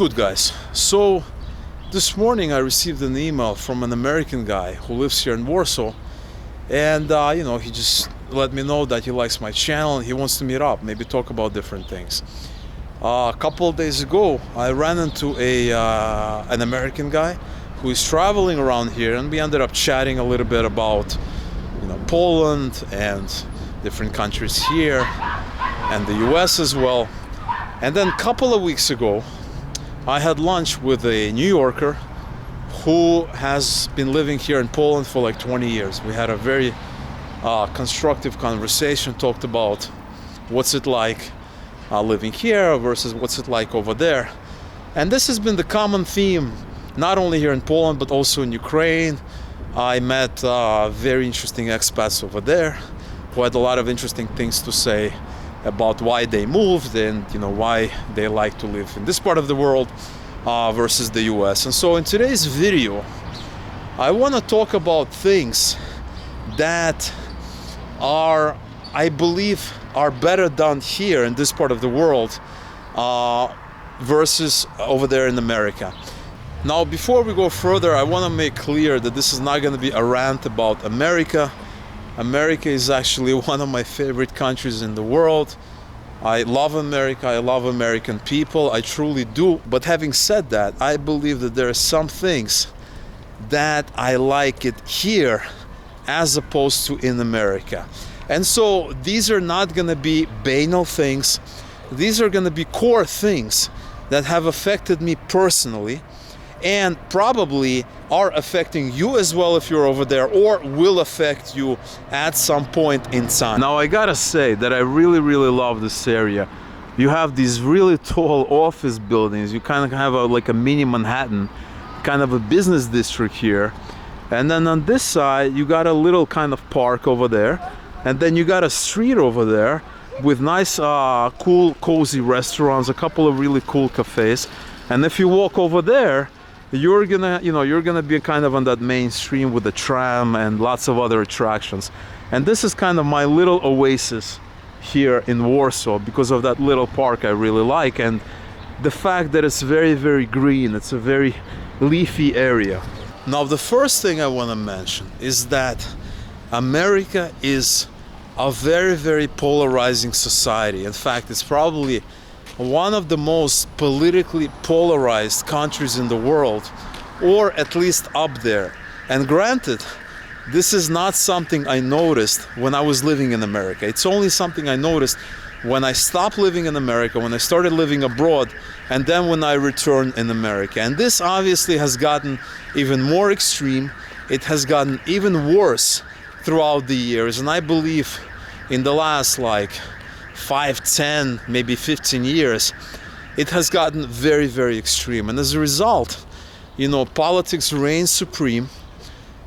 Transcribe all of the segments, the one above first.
good, guys? So this morning I received an email from an American guy who lives here in Warsaw, and he just let me know that he likes my channel and he wants to meet up, maybe talk about different things. A couple of days ago I ran into an American guy who is traveling around here, and we ended up chatting a little bit about Poland and different countries here and the US as well. And then a couple of weeks ago I had lunch with a New Yorker who has been living here in Poland for like 20 years. We had a very constructive conversation, talked about what's it like living here versus what's it like over there. And this has been the common theme, not only here in Poland, but also in Ukraine. I met very interesting expats over there who had a lot of interesting things to say about why they moved and why they like to live in this part of the world versus the US. And so in today's video I want to talk about things that I believe are better done here in this part of the world versus over there in America. Now, before we go further, I want to make clear that this is not going to be a rant about America. America is actually one of my favorite countries in the world. I love America, I love American people, I truly do. But having said that, I believe that there are some things that I like it here as opposed to in America. And so these are not going to be banal things. These are going to be core things that have affected me personally, and probably are affecting you as well if you're over there, or will affect you at some point in time. Now, I gotta say that I really love this area. You have these really tall office buildings. You kind of have like a mini Manhattan, kind of a business district here. And then on this side, you got a little kind of park over there. And then you got a street over there with nice, cool, cozy restaurants, a couple of really cool cafes. And if you walk over there, you're gonna be kind of on that mainstream with the tram and lots of other attractions. And this is kind of my little oasis here in Warsaw because of that little park I really like, and the fact that it's very green. It's a very leafy area. Now, the first thing I want to mention is that America is a very polarizing society. In fact, it's probably one of the most politically polarized countries in the world, or at least up there. And granted, this is not something I noticed when I was living in America. It's only something I noticed when I stopped living in America, when I started living abroad, and then when I returned in America. And this obviously has gotten even more extreme. It has gotten even worse throughout the years. And I believe in the last 5, 10, maybe 15 years, it has gotten very extreme. And as a result, politics reigns supreme.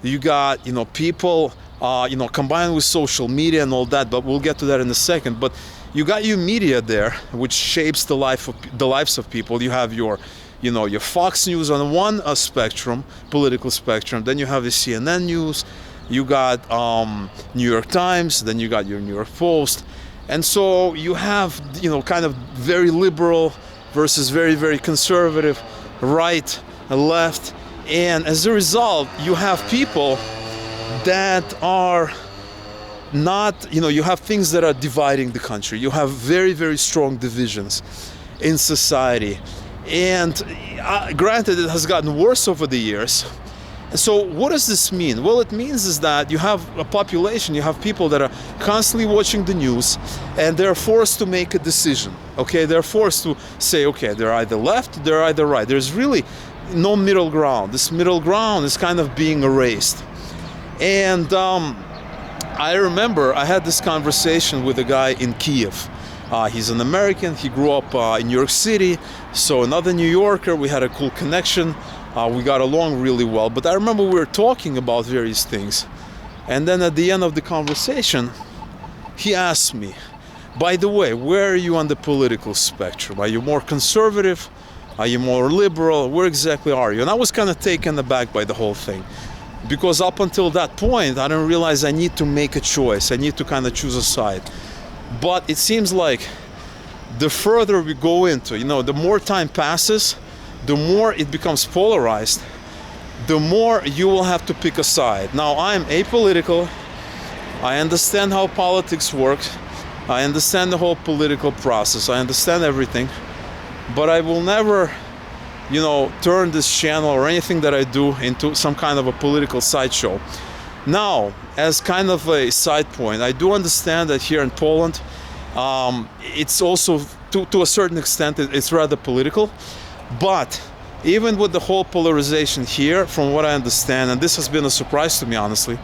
You got, people, combined with social media and all that, but we'll get to that in a second. But you got your media there, which shapes the lives of people. You have your Fox News on one spectrum, political spectrum. Then you have the CNN News. You got New York Times. Then you got your New York Post. And so you have, kind of very liberal versus very conservative, right and left. And as a result, you have people that are not, you have things that are dividing the country. You have very strong divisions in society. And granted, it has gotten worse over the years. So what does this mean? Well, it means is that you have a population, you have people that are constantly watching the news, and they're forced to make a decision. Okay, they're forced to say, okay, they're either left, they're either right. There's really no middle ground. This middle ground is kind of being erased. And I remember I had this conversation with a guy in Kiev. He's an American. He grew up in New York City. So another New Yorker, we had a cool connection. We got along really well, but I remember we were talking about various things. And then at the end of the conversation, he asked me, by the way, where are you on the political spectrum? Are you more conservative? Are you more liberal? Where exactly are you? And I was kind of taken aback by the whole thing, because up until that point, I didn't realize I need to make a choice. I need to kind of choose a side. But it seems like the further we go into, the more time passes, the more it becomes polarized, the more you will have to pick a side. Now, I'm apolitical. I understand how politics works. I understand the whole political process. I understand everything. But I will never, turn this channel or anything that I do into some kind of a political sideshow. Now, as kind of a side point, I do understand that here in Poland, it's also, to a certain extent, it's rather political. But even with the whole polarization here, from what I understand, and this has been a surprise to me, honestly,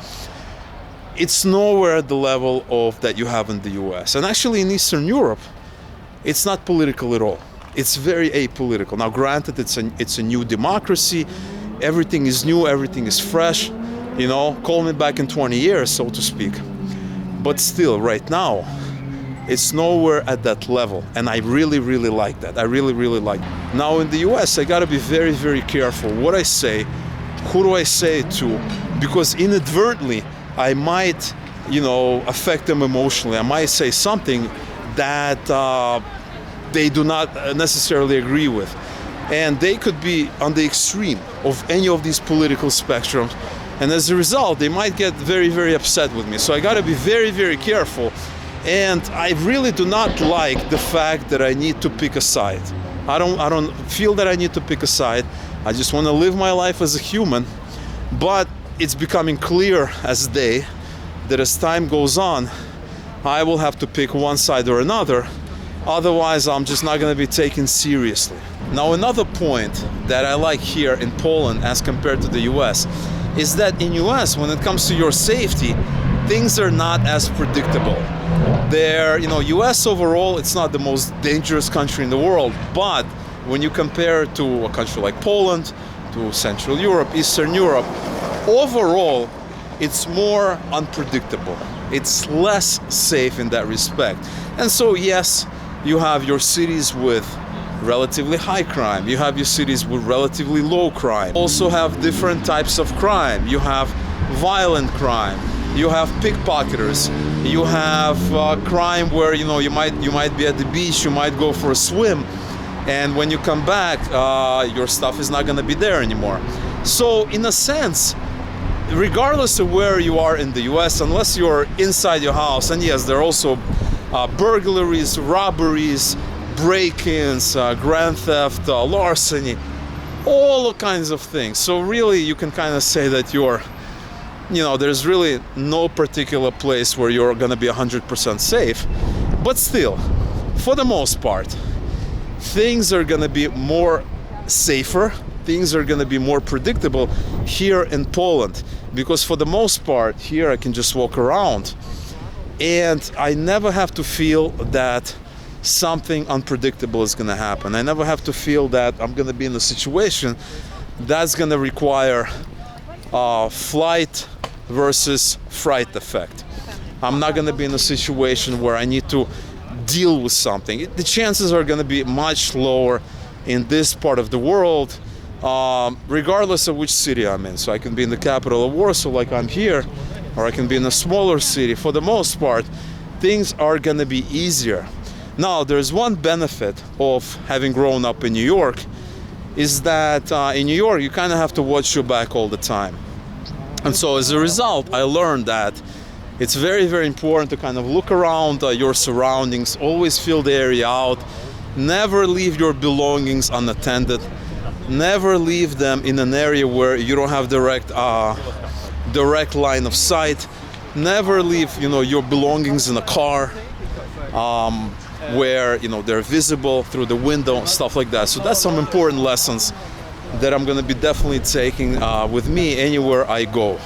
it's nowhere at the level of that you have in the US. And actually in Eastern Europe, it's not political at all. It's very apolitical. Now, granted, it's a new democracy. Everything is new, everything is fresh. Call me back in 20 years, so to speak. But still, right now, it's nowhere at that level. And I really, really like that. I really, really like it. Now, in the US, I gotta be very, very careful what I say, who do I say it to, because inadvertently, I might, affect them emotionally. I might say something that they do not necessarily agree with. And they could be on the extreme of any of these political spectrums. And as a result, they might get very, very upset with me. So I gotta be very, very careful. And I really do not like the fact that I need to pick a side. I don't feel that I need to pick a side. I just want to live my life as a human. But it's becoming clear as day that as time goes on, I will have to pick one side or another. Otherwise, I'm just not going to be taken seriously. Now, another point that I like here in Poland as compared to the US is that in US, when it comes to your safety, things are not as predictable. US overall, it's not the most dangerous country in the world, but when you compare it to a country like Poland, to Central Europe, Eastern Europe, overall, it's more unpredictable. It's less safe in that respect. And so, yes, you have your cities with relatively high crime. You have your cities with relatively low crime. Also have different types of crime. You have violent crime. You have pickpocketers. You have crime where you might be at the beach. You might go for a swim, and when you come back, your stuff is not going to be there anymore. So, in a sense, regardless of where you are in the US, unless you're inside your house, and yes, there are also burglaries, robberies, break-ins, grand theft, larceny, all kinds of things. So really, you can kind of say that there's really no particular place where you're going to be 100% safe. But still, for the most part, things are going to be more safer. Things are going to be more predictable here in Poland, because for the most part, here I can just walk around and I never have to feel that something unpredictable is going to happen. I never have to feel that I'm going to be in a situation that's going to require flight versus fright effect. I'm not going to be in a situation where I need to deal with something. The chances are going to be much lower in this part of the world, regardless of which city I'm in. So I can be in the capital of Warsaw like I'm here, or I can be in a smaller city. For the most part, things are going to be easier. Now, there's one benefit of having grown up in New York, is that in New York, you kind of have to watch your back all the time. And so as a result, I learned that it's very, very important to kind of look around your surroundings, always fill the area out, never leave your belongings unattended, never leave them in an area where you don't have direct line of sight, never leave your belongings in a car where they're visible through the window, stuff like that. So that's some important lessons that I'm going to be definitely taking with me anywhere I go.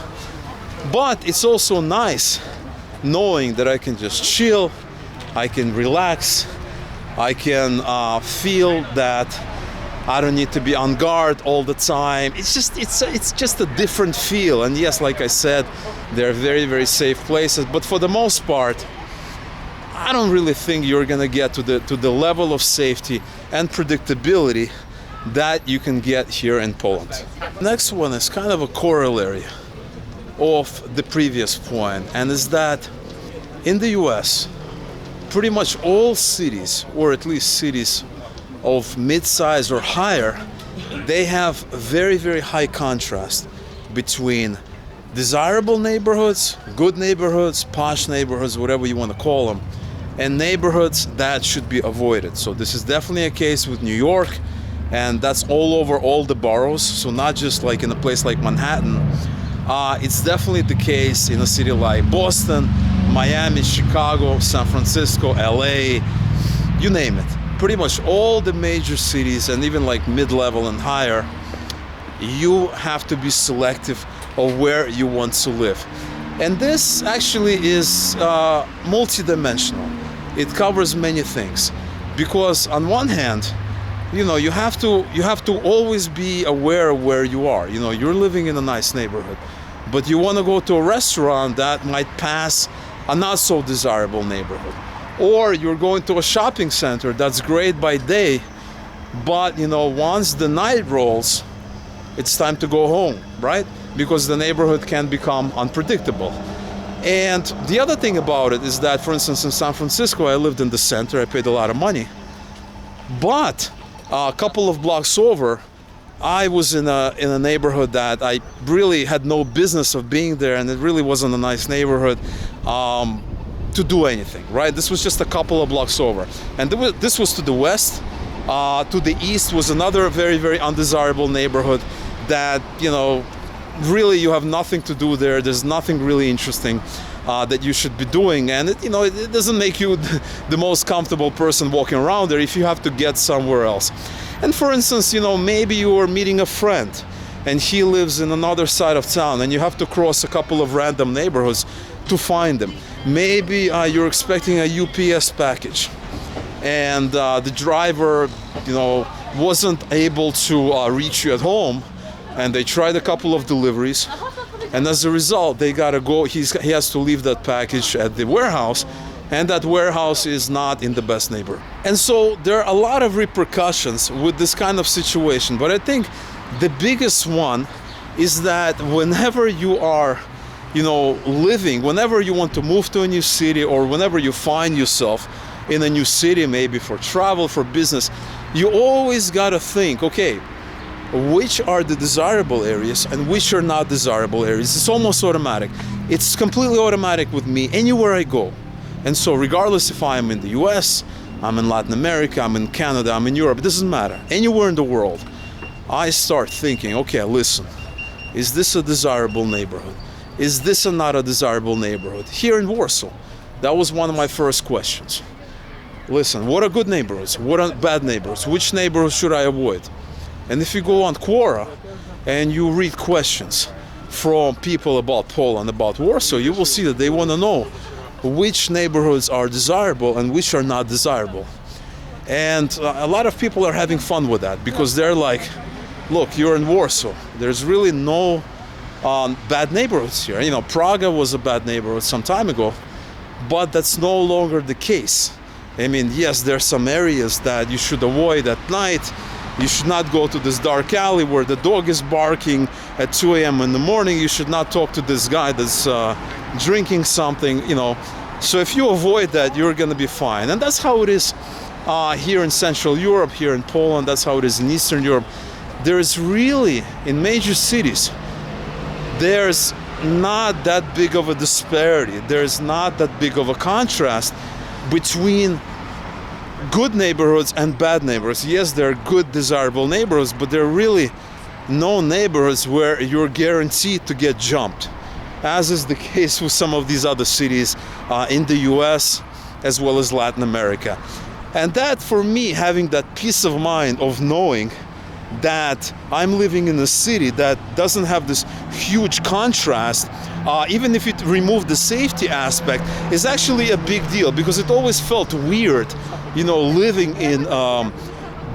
But it's also nice knowing that I can just chill, I can relax, I can feel that I don't need to be on guard all the time. It's just a different feel. And yes, like I said, they're very, very safe places. But for the most part, I don't really think you're gonna get to the level of safety and predictability that you can get here in Poland. Next one is kind of a corollary of the previous point, and is that in the US, pretty much all cities, or at least cities of mid-size or higher, they have very, very high contrast between desirable neighborhoods, good neighborhoods, posh neighborhoods, whatever you want to call them, and neighborhoods that should be avoided. So this is definitely a case with New York, and that's all over all the boroughs, so not just like in a place like Manhattan. It's definitely the case in a city like Boston, Miami, Chicago, San Francisco, LA, you name it. Pretty much all the major cities, and even like mid-level and higher, you have to be selective of where you want to live. And this actually is multidimensional. It covers many things, because on one hand, you know, you have to always be aware of where you are. You know, you're living in a nice neighborhood, but you want to go to a restaurant that might pass a not so desirable neighborhood. Or you're going to a shopping center that's great by day, but you know, once the night rolls, it's time to go home, right? Because the neighborhood can become unpredictable. And the other thing about it is that, for instance, in San Francisco, I lived in the center, I paid a lot of money. But a couple of blocks over, I was in a neighborhood that I really had no business of being there, and it really wasn't a nice neighborhood to do anything, right? This was just a couple of blocks over. And this was to the west. To the east was another very, very undesirable neighborhood that, you know, really you have nothing to do there. There's nothing really interesting that you should be doing, and it doesn't make you the most comfortable person walking around there if you have to get somewhere else. And for instance, you know, maybe you are meeting a friend and he lives in another side of town, and you have to cross a couple of random neighborhoods to find him. Maybe you're expecting a UPS package, and the driver, you know, wasn't able to reach you at home, and they tried a couple of deliveries, and as a result, they gotta go. He has to leave that package at the warehouse, and that warehouse is not in the best neighborhood. And so there are a lot of repercussions with this kind of situation. But I think the biggest one is that whenever you are, you know, living, whenever you want to move to a new city, or whenever you find yourself in a new city, maybe for travel, for business, you always gotta think, okay, which are the desirable areas and which are not desirable areas. It's almost automatic. It's completely automatic with me anywhere I go. And so regardless if I'm in the US, I'm in Latin America, I'm in Canada, I'm in Europe, it doesn't matter. Anywhere in the world, I start thinking, okay, listen, is this a desirable neighborhood? Is this not a desirable neighborhood? Here in Warsaw, that was one of my first questions. Listen, what are good neighborhoods? What are bad neighborhoods? Which neighborhoods should I avoid? And if you go on Quora and you read questions from people about Poland, about Warsaw, you will see that they want to know which neighborhoods are desirable and which are not desirable. And a lot of people are having fun with that, because they're like, look, you're in Warsaw. There's really no bad neighborhoods here. You know, Praga was a bad neighborhood some time ago, but that's no longer the case. I mean, yes, there's some areas that you should avoid at night. You should not go to this dark alley where the dog is barking at 2 a.m. in the morning. You should not talk to this guy that's drinking something, you know. So if you avoid that, you're going to be fine. And that's how it is here in Central Europe, here in Poland. That's how it is in Eastern Europe. There is really, in major cities, there's not that big of a disparity. There's not that big of a contrast between good neighborhoods and bad neighborhoods. Yes, there are good, desirable neighborhoods, but there are really no neighborhoods where you're guaranteed to get jumped, as is the case with some of these other cities in the US as well as Latin America. And that, for me, having that peace of mind of knowing that I'm living in a city that doesn't have this huge contrast, even if it removed the safety aspect, is actually a big deal, because it always felt weird, you know, living in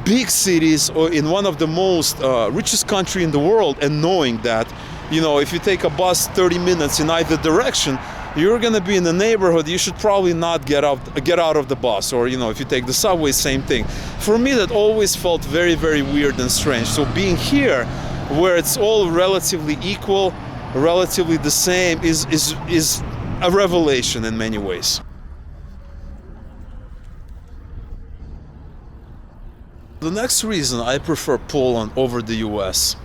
big cities or in one of the most richest country in the world, and knowing that, you know, if you take a bus 30 minutes in either direction, you're going to be in a neighborhood you should probably not get out of the bus. Or, you know, if you take the subway, same thing. For me, that always felt very, very weird and strange. So being here, where it's all relatively equal, relatively the same, is a revelation in many ways. The next reason I prefer Poland over the US,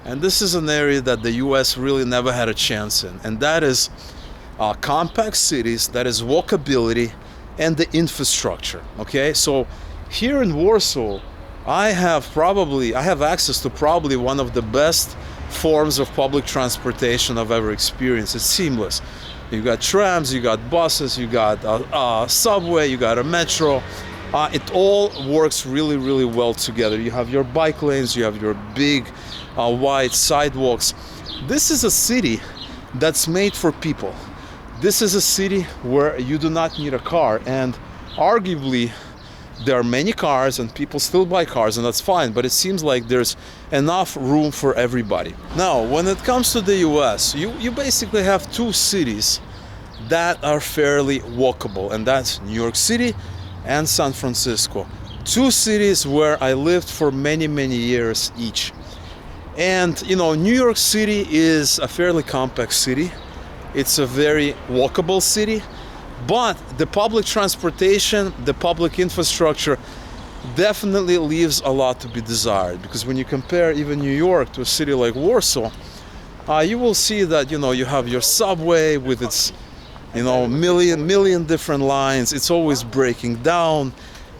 and this is an area that the US really never had a chance in, and that is compact cities, that is walkability, and the infrastructure. Okay, so here in Warsaw, I have access to probably one of the best forms of public transportation I've ever experienced. It's seamless. You got trams, you got buses, you got a subway, you got a metro. It all works really, really well together. You have your bike lanes, you have your big, wide sidewalks. This is a city that's made for people. This is a city where you do not need a car, and arguably there are many cars and people still buy cars, and that's fine, but it seems like there's enough room for everybody. Now, when it comes to the US, you basically have two cities that are fairly walkable, and that's New York City and San Francisco. Two cities where I lived for many, many years each. And New York City is a fairly compact city. It's a very walkable city, but the public transportation, the public infrastructure definitely leaves a lot to be desired, because when you compare even New York to a city like Warsaw, you will see that you have your subway with its million different lines. It's always breaking down.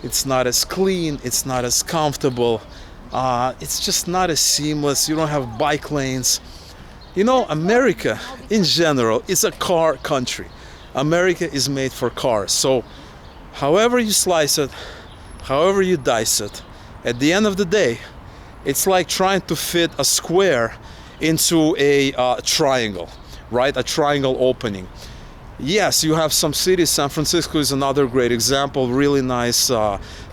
It's not as clean, it's not as comfortable, it's just not as seamless. You don't have bike lanes. America in general is a car country. America is made for cars. So however you slice it, however you dice it, at the end of the day, it's like trying to fit a square into a triangle, right? A triangle opening. Yes, you have some cities. San Francisco is another great example. Really nice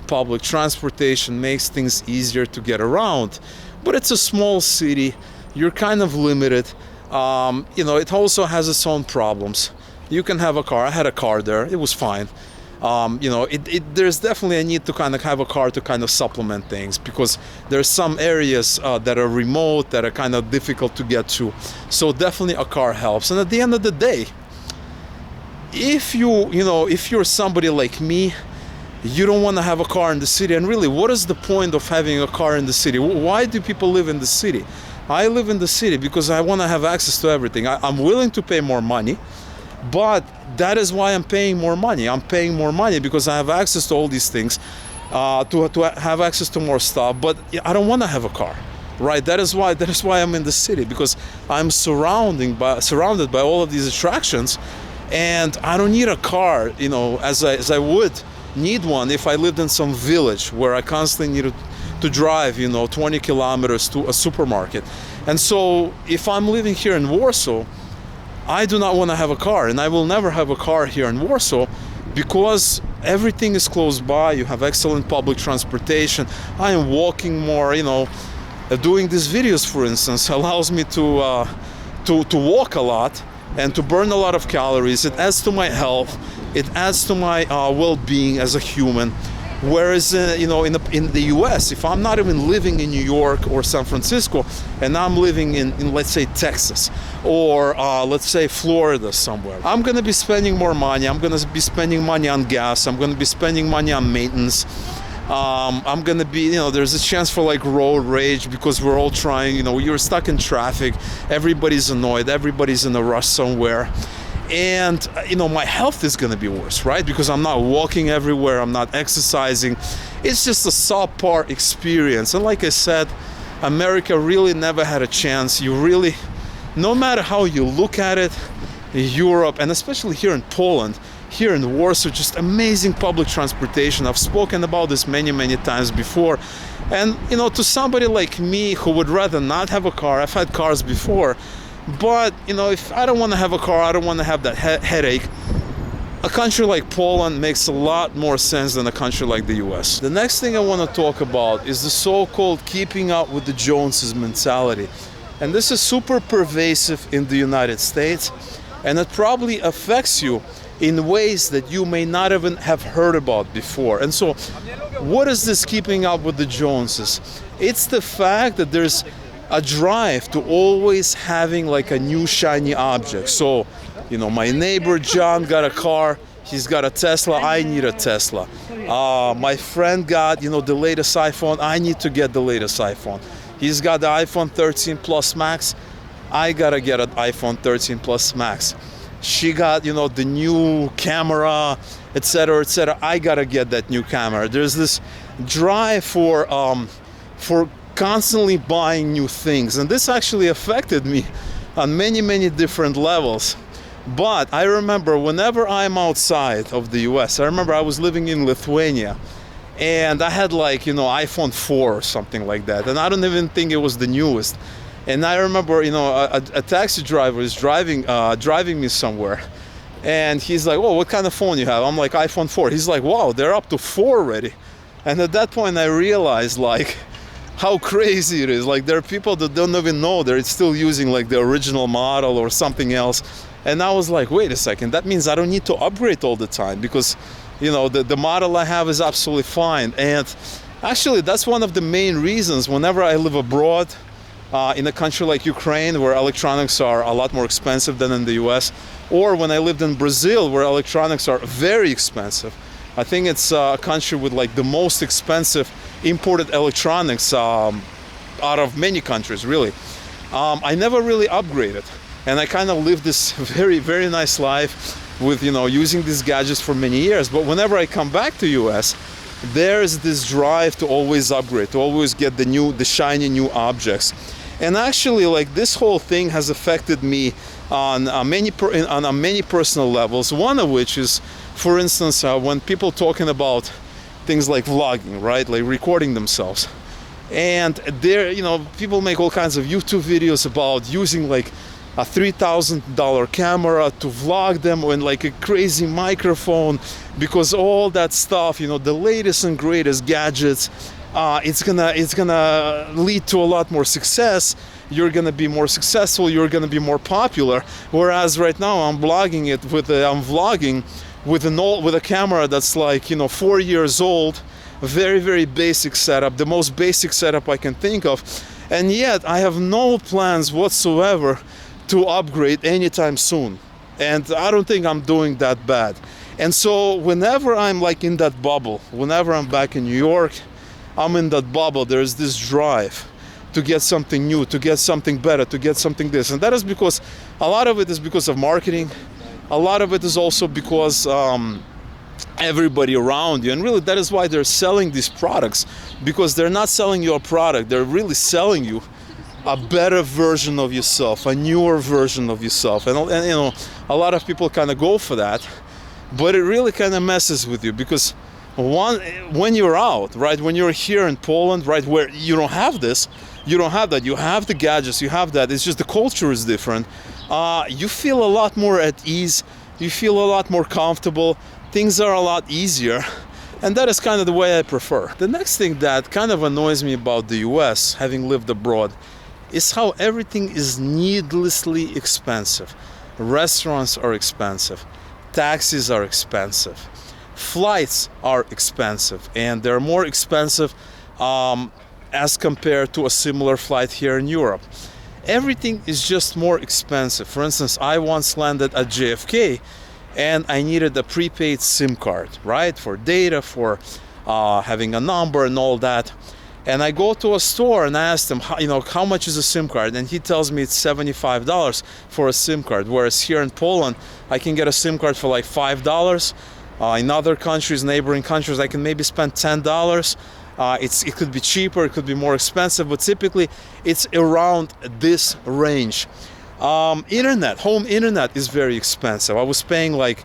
public transportation, makes things easier to get around. But it's a small city. You're kind of limited. It also has its own problems. You can have a car. I had a car there. It was fine. There's definitely a need to kind of have a car to kind of supplement things, because there's some areas that are remote, that are kind of difficult to get to. So definitely a car helps. And at the end of the day, if you're somebody like me, you don't want to have a car in the city. And really, what is the point of having a car in the city? Why do people live in the city? I live in the city because I want to have access to everything. I'm willing to pay more money, but that is why I'm paying more money. I'm paying more money because I have access to all these things, to have access to more stuff. But I don't want to have a car, right? That is why I'm in the city, because I'm surrounded by all of these attractions. And I don't need a car, as I would need one if I lived in some village where I constantly needed to drive, 20 kilometers to a supermarket. And so if I'm living here in Warsaw, I do not want to have a car, and I will never have a car here in Warsaw, because everything is close by. You have excellent public transportation. I am walking more, doing these videos, for instance, allows me to walk a lot and to burn a lot of calories. It adds to my health. It adds to my well-being as a human. Whereas, in the US, if I'm not even living in New York or San Francisco, and I'm living in let's say, Texas, or let's say Florida somewhere, I'm going to be spending more money. I'm going to be spending money on gas. I'm going to be spending money on maintenance. I'm going to be, there's a chance for like road rage, because we're all trying, you're stuck in traffic. Everybody's annoyed. Everybody's in a rush somewhere. And, my health is going to be worse, right? Because I'm not walking everywhere. I'm not exercising. It's just a subpar experience. And like I said, America really never had a chance. No matter how you look at it, Europe, and especially here in Poland, here in Warsaw, just amazing public transportation. I've spoken about this many, many times before. And, to somebody like me who would rather not have a car, I've had cars before, but, if I don't want to have a car, I don't want to have that headache, a country like Poland makes a lot more sense than a country like the US. The next thing I want to talk about is the so-called keeping up with the Joneses mentality. And this is super pervasive in the United States, and it probably affects you in ways that you may not even have heard about before. And so, what is this keeping up with the Joneses? It's the fact that there's a drive to always having like a new shiny object. So, my neighbor John got a car, He's got a Tesla. I need a Tesla. My friend got, the latest iPhone. I need to get the latest iPhone. He's got the iPhone 13 Plus Max. I gotta get an iPhone 13 Plus Max. She got, the new camera, etc., etc. I gotta get that new camera. There's this drive for constantly buying new things, and this actually affected me on many different levels. But I remember whenever I'm outside of the US, I remember I was living in Lithuania, and I had iPhone 4 or something like that, and I don't even think it was the newest. And I remember, a taxi driver is driving me somewhere, and he's like, "Oh, what kind of phone you have?" I'm like, "iPhone 4." He's like, "Wow, they're up to 4 already." And at that point, I realized how crazy it is. There are people that don't even know they're still using the original model or something else. And I was like, wait a second, that means I don't need to upgrade all the time, because the model I have is absolutely fine. And actually, that's one of the main reasons whenever I live abroad, in a country like Ukraine, where electronics are a lot more expensive than in the US, or when I lived in Brazil, where electronics are very expensive. I think it's a country with the most expensive imported electronics out of many countries, really. I never really upgraded, and I kind of lived this very nice life with using these gadgets for many years. But whenever I come back to US, there's this drive to always upgrade, to always get the shiny new objects. And actually, this whole thing has affected me on many personal levels. One of which is, for instance, when people talking about things like vlogging, right, recording themselves, and there, people make all kinds of YouTube videos about using a $3,000 camera to vlog them, and a crazy microphone, because all that stuff, the latest and greatest gadgets, it's gonna lead to a lot more success. You're gonna be more successful. You're gonna be more popular. Whereas right now I'm vlogging with a camera that's 4 years old, very basic setup, the most basic setup I can think of, and yet I have no plans whatsoever to upgrade anytime soon. And I don't think I'm doing that bad. And so whenever I'm in that bubble, whenever I'm back in New York, I'm in that bubble. There's this drive to get something new, to get something better, to get something this. And that is because a lot of it is because of marketing. A lot of it is also because everybody around you, and really that is why they're selling these products, because they're not selling you a product, they're really selling you a better version of yourself, a newer version of yourself. And a lot of people kind of go for that, but it really kind of messes with you, because when you're out, right, when you're here in Poland, right, where you don't have this, you don't have that, you have the gadgets, you have that, it's just the culture is different. You feel a lot more at ease, you feel a lot more comfortable, things are a lot easier, and that is kind of the way I prefer. The next thing that kind of annoys me about the US, having lived abroad, is how everything is needlessly expensive. Restaurants are expensive, taxis are expensive, flights are expensive, and they're more expensive as compared to a similar flight here in Europe. Everything is just more expensive. For instance, I once landed at JFK and I needed a prepaid SIM card, right, for data, for having a number and all that. And I go to a store and I asked him, how much is a SIM card? And he tells me it's $75 for a SIM card. Whereas here in Poland, I can get a SIM card for $5. In other countries, neighboring countries, I can maybe spend $10. It could be cheaper, it could be more expensive, but typically it's around this range. Home internet is very expensive. I was paying $50,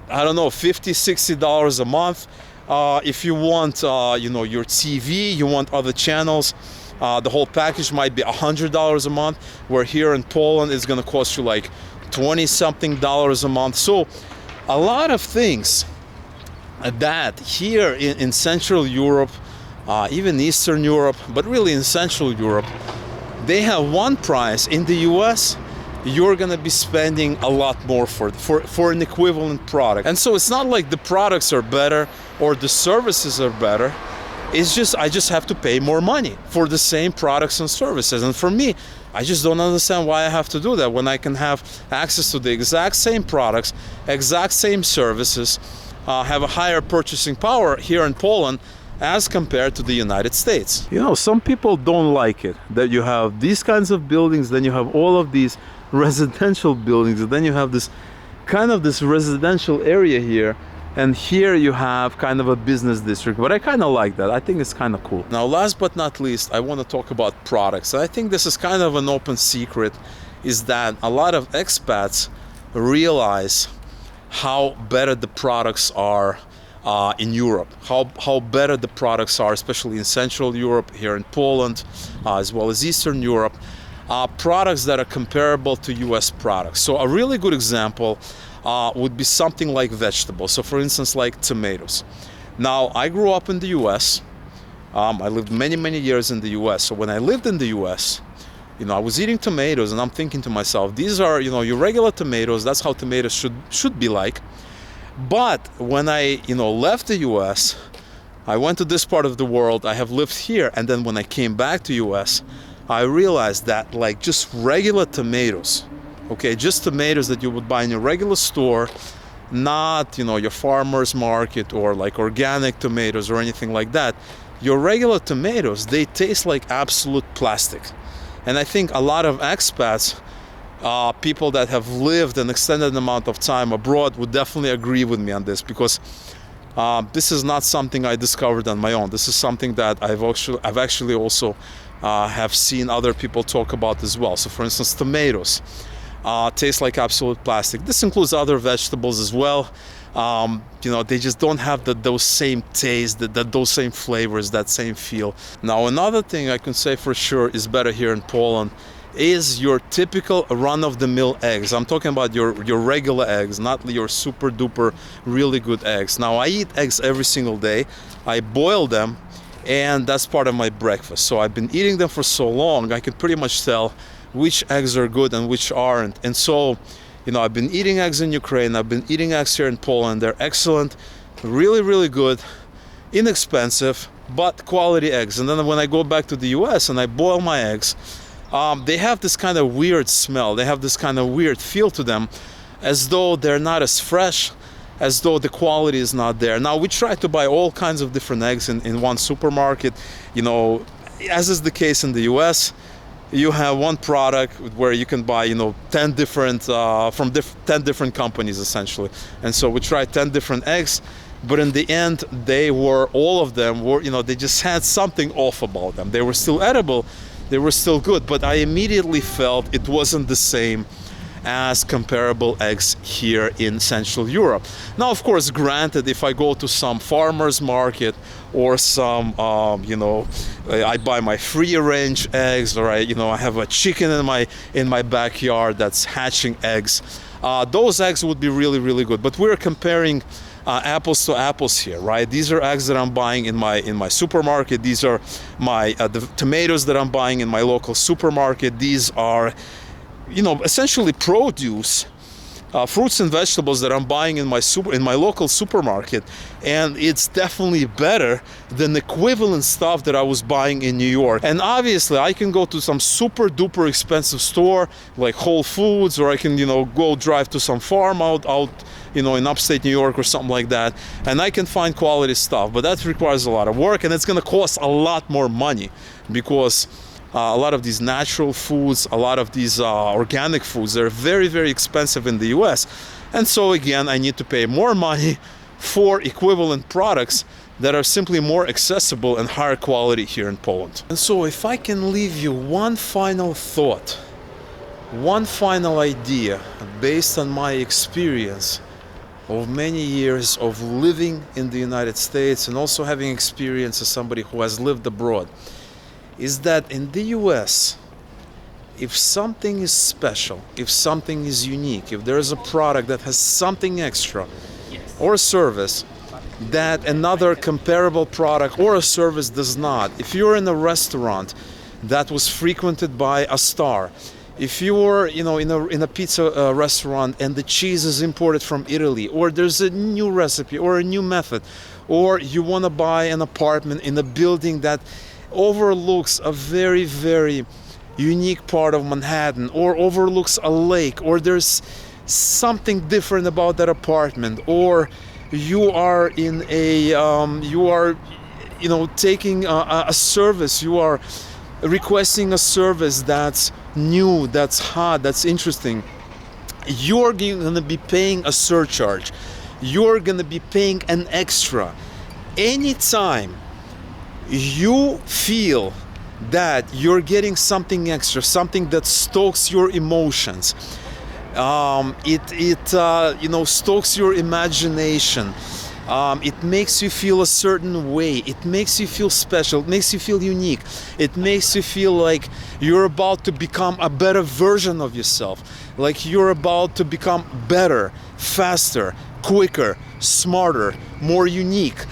$60 a month. If you want, your TV, you want other channels, the whole package might be $100 a month, where here in Poland it's going to cost you $20-something a month. So a lot of things that here in Central Europe, even Eastern Europe, but really in Central Europe, they have one price. In the US, you're gonna be spending a lot more for an equivalent product. And so it's not like the products are better or the services are better. It's just I just have to pay more money for the same products and services. And for me, I just don't understand why I have to do that when I can have access to the exact same products, exact same services, have a higher purchasing power here in Poland as compared to the United States. You know, some people don't like it that you have these kinds of buildings, then you have all of these residential buildings, and then you have this kind of this residential area here, and here you have kind of a business district. But I kind of like that. I think it's kind of cool. Now, last but not least, I want to talk about products. I think this is kind of an open secret, is that a lot of expats realize how better the products are in Europe, how better the products are, especially in Central Europe, here in Poland, as well as Eastern Europe, products that are comparable to US products. So a really good example would be something like vegetables. So for instance, like tomatoes. Now, I grew up in the US. I lived many years in the US. So when I lived in the US, you know, I was eating tomatoes and I'm thinking to myself, these are, you know, your regular tomatoes. That's how tomatoes should be like. But when I, you know, left the US, I went to this part of the world. I have lived here. And then when I came back to US, I realized that like just regular tomatoes, okay, just tomatoes that you would buy in your regular store, not, you know, your farmer's market or like organic tomatoes or anything like that. Your regular tomatoes, they taste like absolute plastic. And I think a lot of expats, people that have lived an extended amount of time abroad would definitely agree with me on this, because this is not something I discovered on my own. This is something that I've actually also have seen other people talk about as well. So for instance, tomatoes taste like absolute plastic. This includes other vegetables as well. You know, they just don't have those same taste, those same flavors, that same feel. Now, another thing I can say for sure is better here in Poland is your typical run-of-the-mill eggs. I'm talking about your regular eggs, not your super duper really good eggs. Now, I eat eggs every single day. I boil them, and that's part of my breakfast. So I've been eating them for so long, I can pretty much tell which eggs are good and which aren't. And so, you know, I've been eating eggs in Ukraine, I've been eating eggs here in Poland. They're excellent, really good, inexpensive, but quality eggs. And then when I go back to the US and I boil my eggs, they have this kind of weird smell. They have this kind of weird feel to them, as though they're not as fresh, as though the quality is not there. Now, we try to buy all kinds of different eggs in one supermarket. You know, as is the case in the US, you have one product where you can buy, you know, 10 different, from 10 different companies, essentially. And so we tried 10 different eggs, but in the end, all of them were, you know, they just had something off about them. They were still edible, they were still good, but I immediately felt it wasn't the same as comparable eggs here in Central Europe. Now, of course, granted, if I go to some farmer's market or some, you know, I buy my free-range eggs, or I have a chicken in my backyard that's hatching eggs, those eggs would be really good. But we're comparing apples to apples here, right? These are eggs that I'm buying in my supermarket. These are the tomatoes that I'm buying in my local supermarket. These are, you know, essentially produce, fruits and vegetables that I'm buying in my local supermarket, and it's definitely better than the equivalent stuff that I was buying in New York. And obviously, I can go to some super duper expensive store like Whole Foods, or I can, you know, go drive to some farm out, you know, in upstate New York or something like that, and I can find quality stuff. But that requires a lot of work, and it's going to cost a lot more money, because a lot of these natural foods, a lot of these organic foods, they're very expensive in the US. And so again, I need to pay more money for equivalent products that are simply more accessible and higher quality here in Poland. And so if I can leave you one final thought, one final idea based on my experience of many years of living in the United States and also having experience as somebody who has lived abroad, is that in the US, if something is special, if something is unique, if there is a product that has something extra or a service that another comparable product or a service does not, if you're in a restaurant that was frequented by a star, if you were, in a pizza restaurant and the cheese is imported from Italy, or there's a new recipe or a new method, or you want to buy an apartment in a building that overlooks a very, very unique part of Manhattan, or overlooks a lake, or there's something different about that apartment, or you are in a taking a service, you are requesting a service that's new, that's hot, that's interesting, you're going to be paying a surcharge, you're going to be paying an extra. Anytime you feel that you're getting something extra, something that stokes your emotions, it stokes your imagination, it makes you feel a certain way, it makes you feel special, it makes you feel unique, it makes you feel like you're about to become a better version of yourself, like you're about to become better, faster, quicker, smarter, more unique,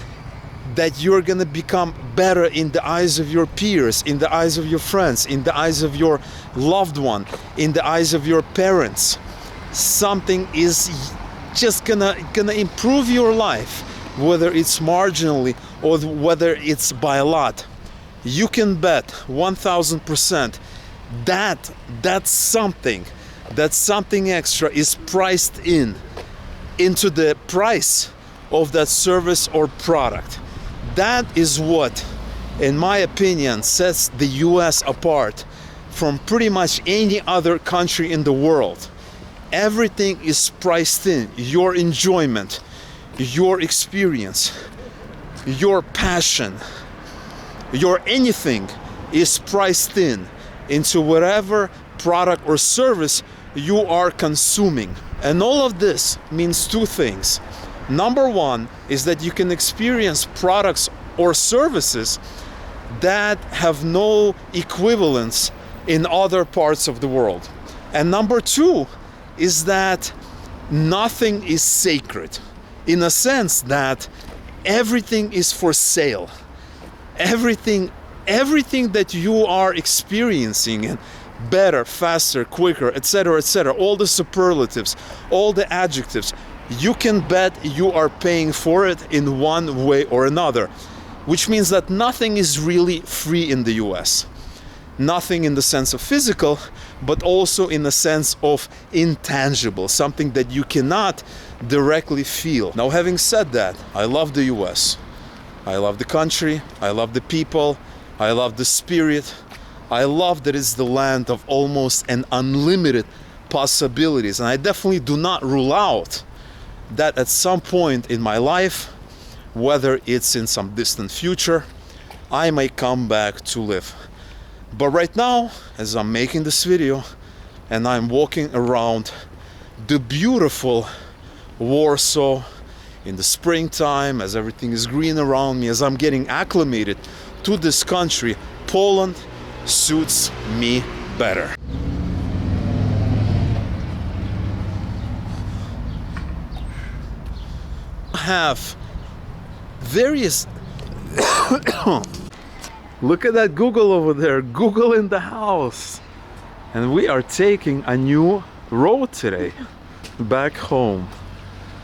that you're gonna become better in the eyes of your peers, in the eyes of your friends, in the eyes of your loved one, in the eyes of your parents. Something is just gonna improve your life, whether it's marginally or whether it's by a lot. You can bet 1000% that's something extra is priced into the price of that service or product. That is what, in my opinion, sets the US apart from pretty much any other country in the world. Everything is priced in. Your enjoyment, your experience, your passion, your anything is priced into whatever product or service you are consuming. And all of this means two things. Number one is that you can experience products or services that have no equivalence in other parts of the world. And number two is that nothing is sacred, in a sense that everything is for sale. Everything that you are experiencing, and better, faster, quicker, etc., all the superlatives, all the adjectives, you can bet you are paying for it in one way or another, which means that nothing is really free in the US. Nothing in the sense of physical, but also in the sense of intangible, something that you cannot directly feel. Now, having said that, I love the US. I love the country, I love the people, I love the spirit. I love that it's the land of almost an unlimited possibilities, and I definitely do not rule out that at some point in my life, whether it's in some distant future, I may come back to live. But right now, as I'm making this video and I'm walking around the beautiful Warsaw in the springtime, as everything is green around me, as I'm getting acclimated to this country, Poland suits me better. Have various look at that Google over there, Google in the house, and we are taking a new road today back home.